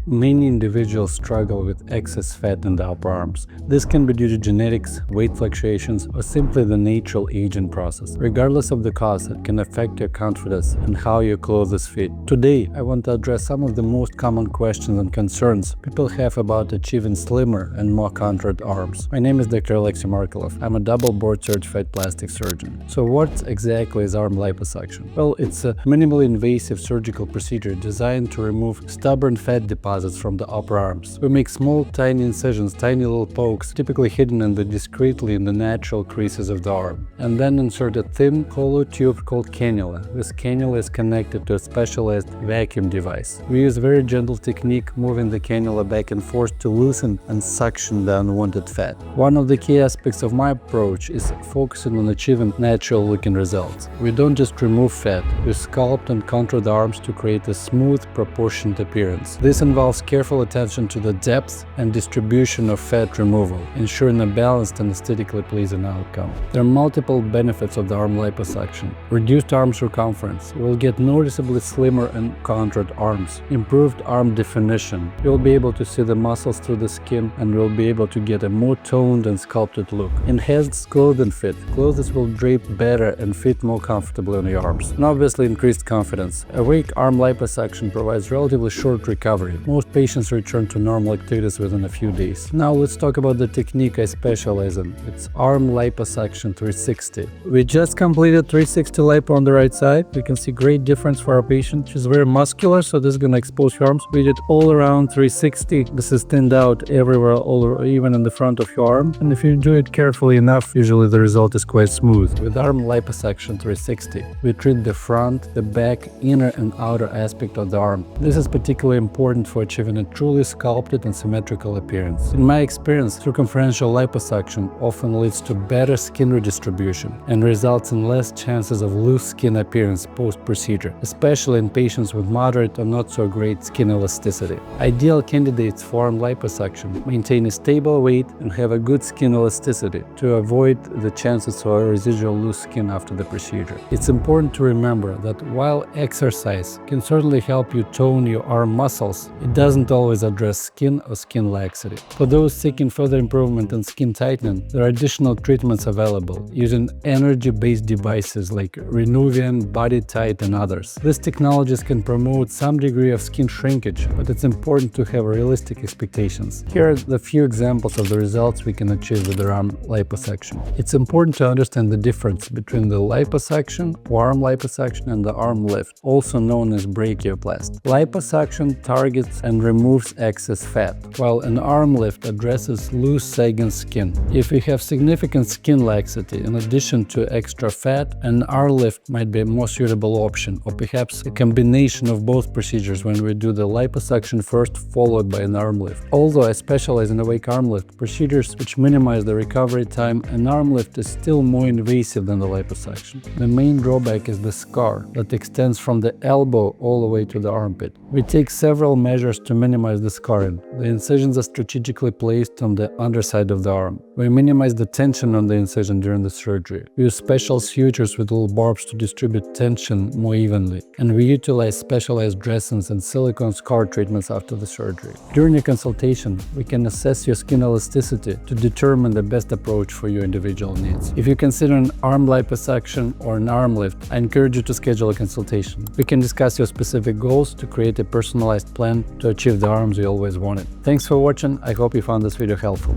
Many individuals struggle with excess fat in the upper arms. This can be due to genetics, weight fluctuations, or simply the natural aging process. Regardless of the cause, it can affect your confidence and how your clothes fit. Today, I want to address some of the most common questions and concerns people have about achieving slimmer and more contoured arms. My name is Dr. Alexey Markelov. I'm a double board-certified plastic surgeon. So what exactly is arm liposuction? Well, it's a minimally invasive surgical procedure designed to remove stubborn fat deposits from the upper arms. We make small, tiny incisions, tiny little pokes, typically hidden discreetly in the natural creases of the arm, and then insert a thin, hollow tube called cannula. This cannula is connected to a specialized vacuum device. We use a very gentle technique, moving the cannula back and forth to loosen and suction the unwanted fat. One of the key aspects of my approach is focusing on achieving natural-looking results. We don't just remove fat, we sculpt and contour the arms to create a smooth, proportioned appearance. This involves careful attention to the depth and distribution of fat removal, ensuring a balanced and aesthetically pleasing outcome. There are multiple benefits of the arm liposuction. Reduced arm circumference. You will get noticeably slimmer and contoured arms. Improved arm definition. You'll be able to see the muscles through the skin and will be able to get a more toned and sculpted look. Enhanced clothing fit. Clothes will drape better and fit more comfortably on your arms. And obviously increased confidence. Awake arm liposuction provides relatively short recovery. Most patients return to normal activities within a few days. Now let's talk about the technique I specialize in. It's Arm Liposuction 360. We just completed 360 lipo on the right side. We can see great difference for our patient. She's very muscular, so this is going to expose your arms. We did all around 360. This is thinned out everywhere, even in the front of your arm. And if you do it carefully enough, usually the result is quite smooth. With Arm Liposuction 360, we treat the front, the back, inner and outer aspect of the arm. This is particularly important for achieving a truly sculpted and symmetrical appearance. In my experience, circumferential liposuction often leads to better skin redistribution and results in less chances of loose skin appearance post-procedure, especially in patients with moderate or not so great skin elasticity. Ideal candidates for arm liposuction maintain a stable weight and have a good skin elasticity to avoid the chances of residual loose skin after the procedure. It's important to remember that while exercise can certainly help you tone your arm muscles, it doesn't always address skin or skin laxity. For those seeking further improvement in skin tightening, there are additional treatments available using energy-based devices like Renuvian, Body Tight, and others. These technologies can promote some degree of skin shrinkage, but it's important to have realistic expectations. Here are the few examples of the results we can achieve with the arm liposuction. It's important to understand the difference between the liposuction or arm liposuction and the arm lift, also known as brachioplasty. Liposuction targets and removes excess fat, while an arm lift addresses loose sagging skin. If you have significant skin laxity in addition to extra fat, an arm lift might be a more suitable option, or perhaps a combination of both procedures when we do the liposuction first followed by an arm lift. Although I specialize in awake arm lift procedures which minimize the recovery time, an arm lift is still more invasive than the liposuction. The main drawback is the scar that extends from the elbow all the way to the armpit. We take several measures to minimize the scarring. The incisions are strategically placed on the underside of the arm. We minimize the tension on the incision during the surgery. We use special sutures with little barbs to distribute tension more evenly. And we utilize specialized dressings and silicone scar treatments after the surgery. During a consultation, we can assess your skin elasticity to determine the best approach for your individual needs. If you consider an arm liposuction or an arm lift, I encourage you to schedule a consultation. We can discuss your specific goals to create a personalized plan to achieve the arms you always wanted. Thanks for watching. I hope you found this video helpful.